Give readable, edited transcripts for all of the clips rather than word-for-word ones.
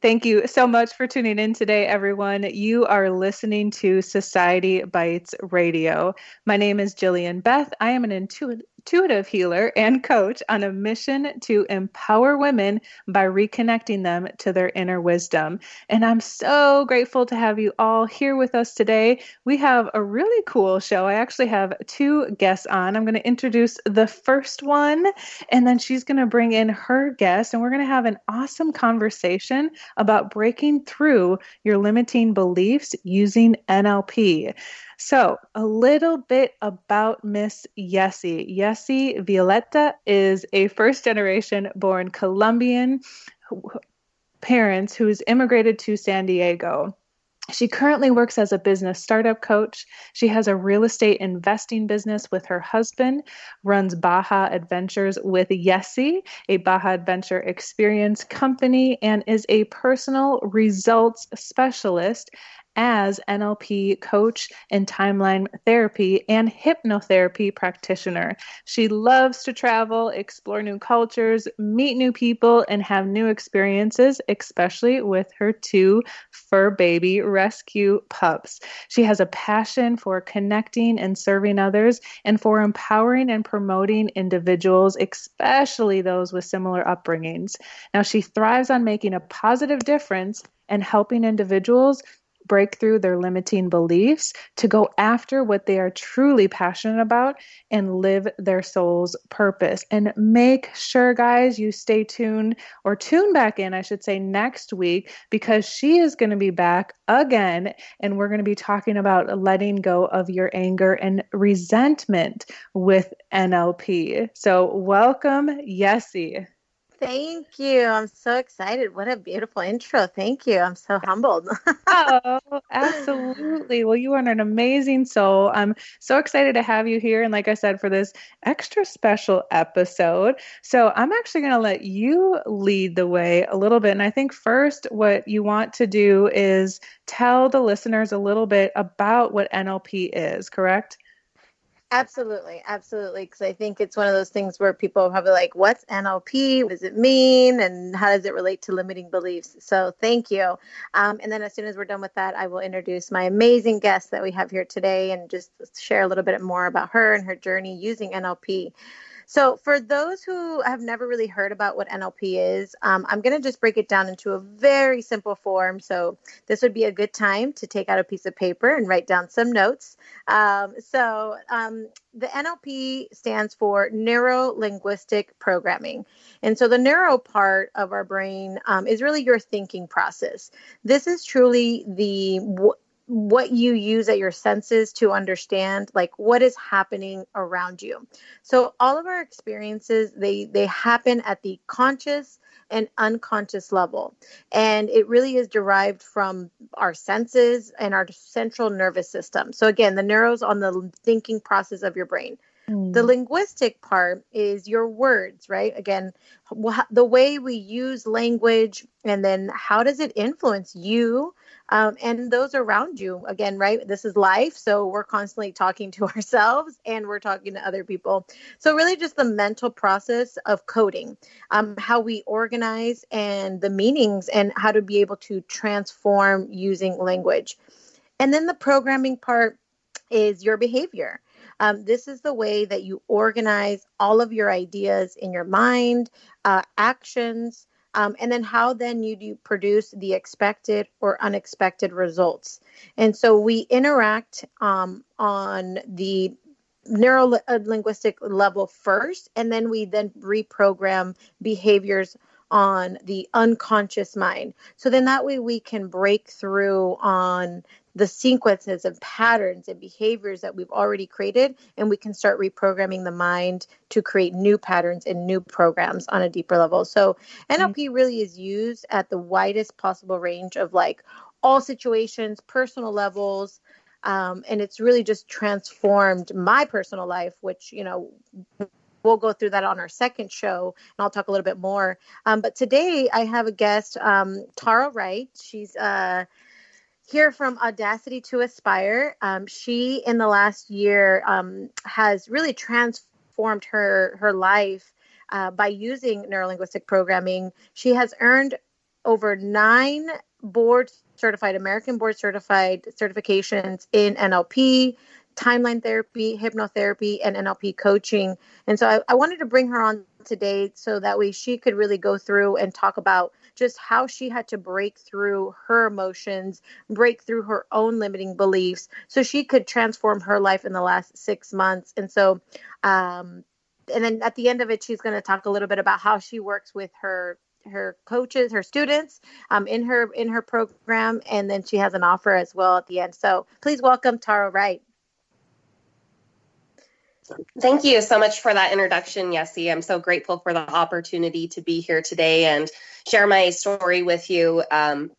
Thank you so much for tuning in today, everyone. You are listening to Society Bites Radio. My name is Jillian Beth. I am an intuitive healer and coach on a mission to empower women by reconnecting them to their inner wisdom. And I'm so grateful to have you all here with us today. We have a really cool show. I actually have two guests on. I'm going to introduce the first one, and then she's going to bring in her guest, and we're going to have an awesome conversation about breaking through your limiting beliefs using NLP. So, a little bit about Miss Yesi. Yesi VILLOTA is a first generation born Colombian parents who's immigrated to San Diego. She currently works as a business startup coach. She has a real estate investing business with her husband, runs Baja Adventures with Yesi, a Baja Adventure Experience company, and is a personal results specialist as NLP coach and timeline therapy and hypnotherapy practitioner. She loves to travel, explore new cultures, meet new people, and have new experiences, especially with her two fur baby rescue pups. She has a passion for connecting and serving others and for empowering and promoting individuals, especially those with similar upbringings. Now, she thrives on making a positive difference and helping individuals break through their limiting beliefs to go after what they are truly passionate about and live their soul's purpose. And make sure, guys, you stay tuned, or tune back in, I should say, next week, because she is going to be back again, and we're going to be talking about letting go of your anger and resentment with NLP. So welcome, Yesi. Thank you. I'm so excited. What a beautiful intro. Thank you. I'm so humbled. Oh, absolutely. Well, you are an amazing soul. I'm so excited to have you here. And like I said, for this extra special episode. So I'm actually going to let you lead the way a little bit. And I think first, what you want to do is tell the listeners a little bit about what NLP is, correct? Absolutely. Absolutely. Because I think it's one of those things where people are probably like, what's NLP? What does it mean? And how does it relate to limiting beliefs? So thank you. And then as soon as we're done with that, I will introduce my amazing guest that we have here today and just share a little bit more about her and her journey using NLP. So for those who have never really heard about what NLP is, I'm going to just break it down into a very simple form. So this would be a good time to take out a piece of paper and write down some notes. The NLP stands for neuro-linguistic programming. And so the neuro part of our brain is really your thinking process. This is truly what you use at your senses to understand like what is happening around you. So all of our experiences, they happen at the conscious and unconscious level. And it really is derived from our senses and our central nervous system. So again, the neuro's on the thinking process of your brain. The linguistic part is your words, right? Again, the way we use language, and then how does it influence you and those around you? Again, right? This is life. So we're constantly talking to ourselves and we're talking to other people. So really just the mental process of coding, how we organize and the meanings and how to be able to transform using language. And then the programming part is your behavior. This is the way that you organize all of your ideas in your mind, actions, and then how then you do produce the expected or unexpected results. And so we interact on the neuro-linguistic level first, and then we then reprogram behaviors on the unconscious mind. So then that way we can break through on the sequences and patterns and behaviors that we've already created, and we can start reprogramming the mind to create new patterns and new programs on a deeper level. So NLP really is used at the widest possible range of like all situations, personal levels, and it's really just transformed my personal life, which, we'll go through that on our second show, and I'll talk a little bit more. But today I have a guest, TAURA WRIGHT. She's here from Audacity to Aspire. She, in the last year, has really transformed her life by using neurolinguistic programming. She has earned over 9 American board certified certifications in NLP, timeline therapy, hypnotherapy, and NLP coaching. And so I wanted to bring her on today so that way she could really go through and talk about just how she had to break through her emotions, break through her own limiting beliefs so she could transform her life in the last 6 months. And so, and then at the end of it, she's going to talk a little bit about how she works with her coaches, her students, in her program, and then she has an offer as well at the end. So please welcome TAURA WRIGHT. Thank you so much for that introduction, Yesi. I'm so grateful for the opportunity to be here today and share my story with you.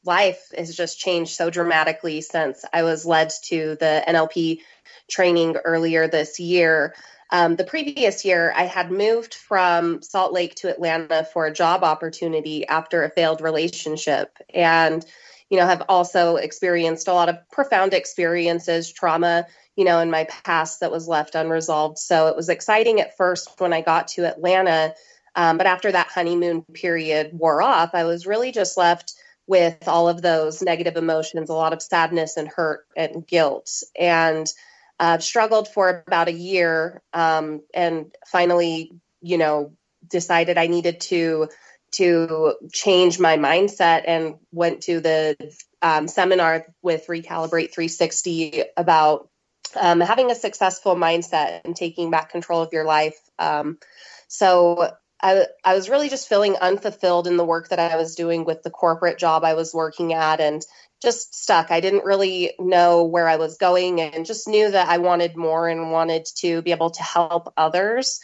Life has just changed so dramatically since I was led to the NLP training earlier this year. The previous year, I had moved from Salt Lake to Atlanta for a job opportunity after a failed relationship, and have also experienced a lot of profound experiences, trauma, in my past that was left unresolved. So it was exciting at first when I got to Atlanta, but after that honeymoon period wore off, I was really just left with all of those negative emotions, a lot of sadness and hurt and guilt, and struggled for about a year, and finally, decided I needed to change my mindset and went to the seminar with Recalibrate 360 about having a successful mindset and taking back control of your life. So I was really just feeling unfulfilled in the work that I was doing with the corporate job I was working at, and just stuck. I didn't really know where I was going, and just knew that I wanted more and wanted to be able to help others,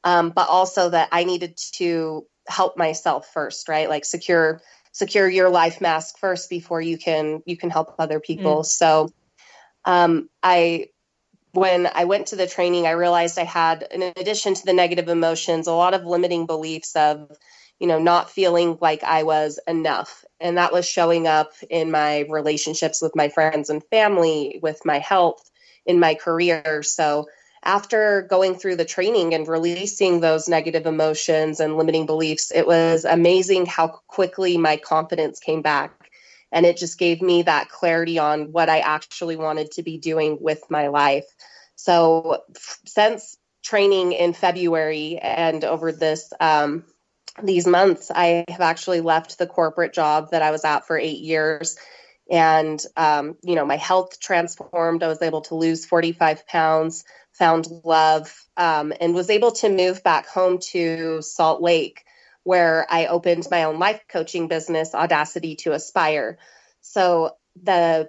but also that I needed to help myself first, right? Like secure your life mask first before you can help other people. So when I went to the training, I realized I had, in addition to the negative emotions, a lot of limiting beliefs of, not feeling like I was enough. And that was showing up in my relationships with my friends and family, with my health, in my career. So after going through the training and releasing those negative emotions and limiting beliefs, it was amazing how quickly my confidence came back. And it just gave me that clarity on what I actually wanted to be doing with my life. So since training in February and over these months, I have actually left the corporate job that I was at for 8 years. And, my health transformed. I was able to lose 45 pounds, found love, and was able to move back home to Salt Lake, where I opened my own life coaching business, Audacity to Aspire. So the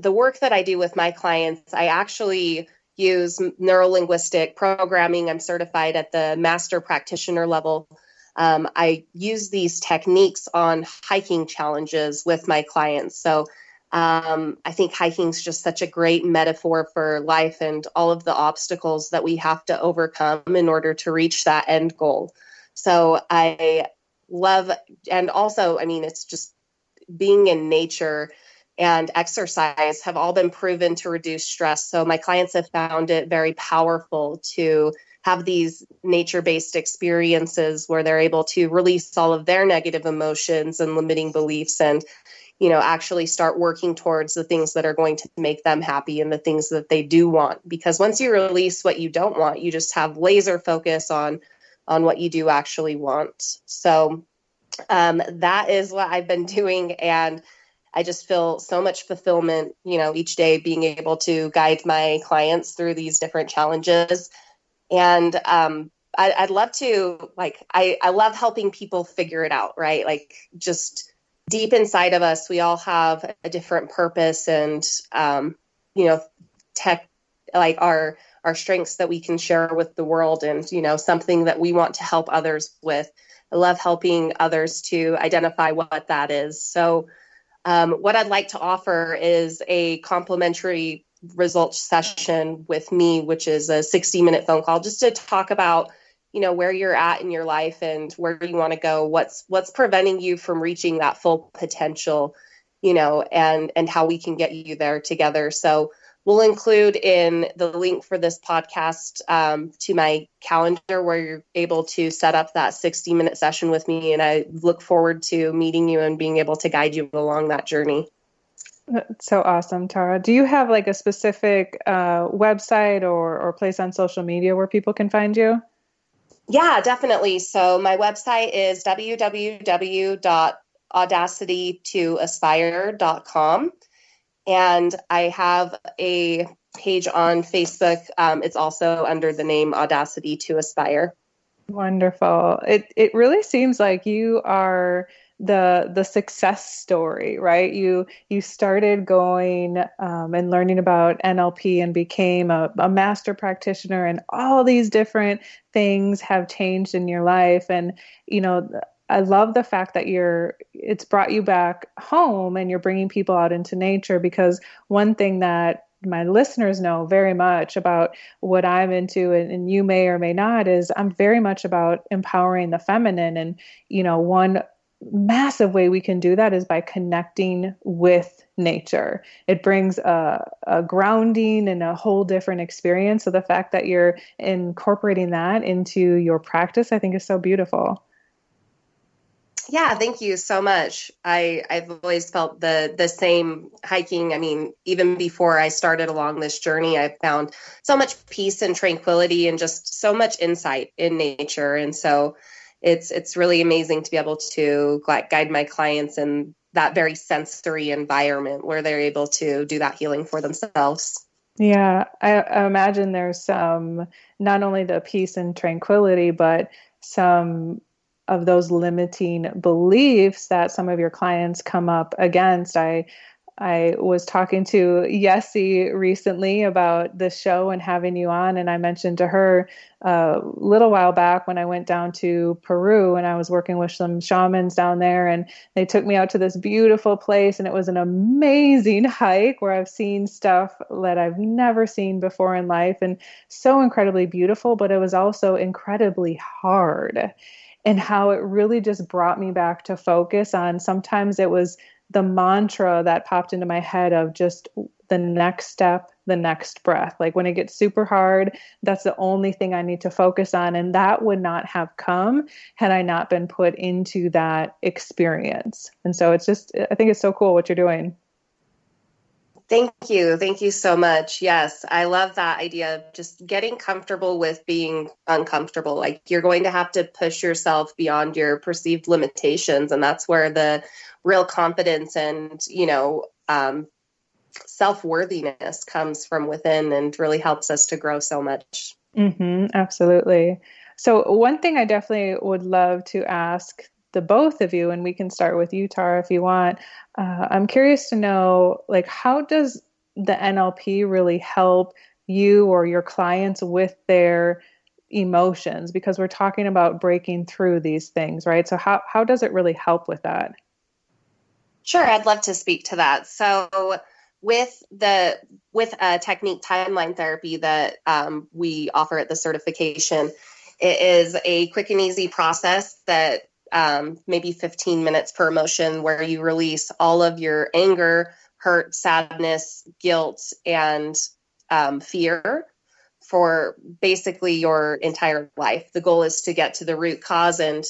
work that I do with my clients, I actually use neuro-linguistic programming. I'm certified at the master practitioner level. I use these techniques on hiking challenges with my clients. So I think hiking is just such a great metaphor for life and all of the obstacles that we have to overcome in order to reach that end goal. So I love, and also, it's just being in nature and exercise have all been proven to reduce stress. So my clients have found it very powerful to have these nature-based experiences where they're able to release all of their negative emotions and limiting beliefs and, actually start working towards the things that are going to make them happy and the things that they do want. Because once you release what you don't want, you just have laser focus on what you do actually want. So that is what I've been doing. And I just feel so much fulfillment, each day being able to guide my clients through these different challenges. And I'd love to, I love helping people figure it out, right? Like just deep inside of us, we all have a different purpose and, like our strengths that we can share with the world and, something that we want to help others with. I love helping others to identify what that is. So what I'd like to offer is a complimentary results session with me, which is a 60-minute phone call just to talk about, where you're at in your life and where you want to go, what's preventing you from reaching that full potential, and how we can get you there together. So we'll include in the link for this podcast to my calendar where you're able to set up that 60-minute session with me. And I look forward to meeting you and being able to guide you along that journey. That's so awesome, Tara. Do you have like a specific website or place on social media where people can find you? Yeah, definitely. So my website is www.audacitytoaspire.com. And I have a page on Facebook. It's also under the name Audacity to Aspire. Wonderful. It really seems like you are the success story, right? You started going and learning about NLP and became a master practitioner, and all these different things have changed in your life. And I love the fact that it's brought you back home and you're bringing people out into nature, because one thing that my listeners know very much about what I'm into, and you may or may not, is I'm very much about empowering the feminine. And, one massive way we can do that is by connecting with nature. It brings a grounding and a whole different experience. So the fact that you're incorporating that into your practice, I think is so beautiful. Yeah, thank you so much. I've always felt the same hiking. I mean, even before I started along this journey, I found so much peace and tranquility and just so much insight in nature. And so it's really amazing to be able to guide my clients in that very sensory environment where they're able to do that healing for themselves. Yeah, I imagine there's some, not only the peace and tranquility, but some of those limiting beliefs that some of your clients come up against. I was talking to Yesi recently about the show and having you on, and I mentioned to her a little while back when I went down to Peru and I was working with some shamans down there, and they took me out to this beautiful place, and it was an amazing hike where I've seen stuff that I've never seen before in life, and so incredibly beautiful, but it was also incredibly hard. And how it really just brought me back to focus on, sometimes it was the mantra that popped into my head of just the next step, the next breath. Like when it gets super hard, that's the only thing I need to focus on. And that would not have come had I not been put into that experience. And so I think it's so cool what you're doing. Thank you. Thank you so much. Yes, I love that idea of just getting comfortable with being uncomfortable. Like you're going to have to push yourself beyond your perceived limitations. And that's where the real confidence and, self-worthiness comes from within and really helps us to grow so much. Mm-hmm, absolutely. So one thing I definitely would love to ask the both of you, and we can start with you, Tara, if you want. I'm curious to know, like, how does the NLP really help you or your clients with their emotions? Because we're talking about breaking through these things, right? So how does it really help with that? Sure, I'd love to speak to that. So with a technique timeline therapy that we offer at the certification, it is a quick and easy process that maybe 15 minutes per emotion, where you release all of your anger, hurt, sadness, guilt, and fear for basically your entire life. The goal is to get to the root cause and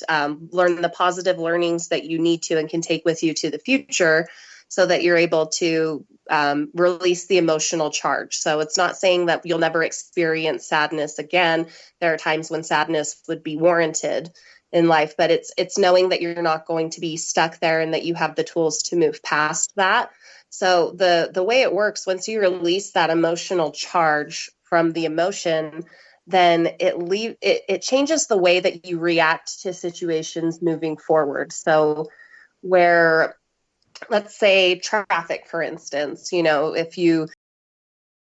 learn the positive learnings that you need to and can take with you to the future, so that you're able to release the emotional charge. So it's not saying that you'll never experience sadness again. There are times when sadness would be warranted in life, but it's knowing that you're not going to be stuck there and that you have the tools to move past that. So the way it works, once you release that emotional charge from the emotion, then it changes the way that you react to situations moving forward. So where, let's say traffic, for instance, if you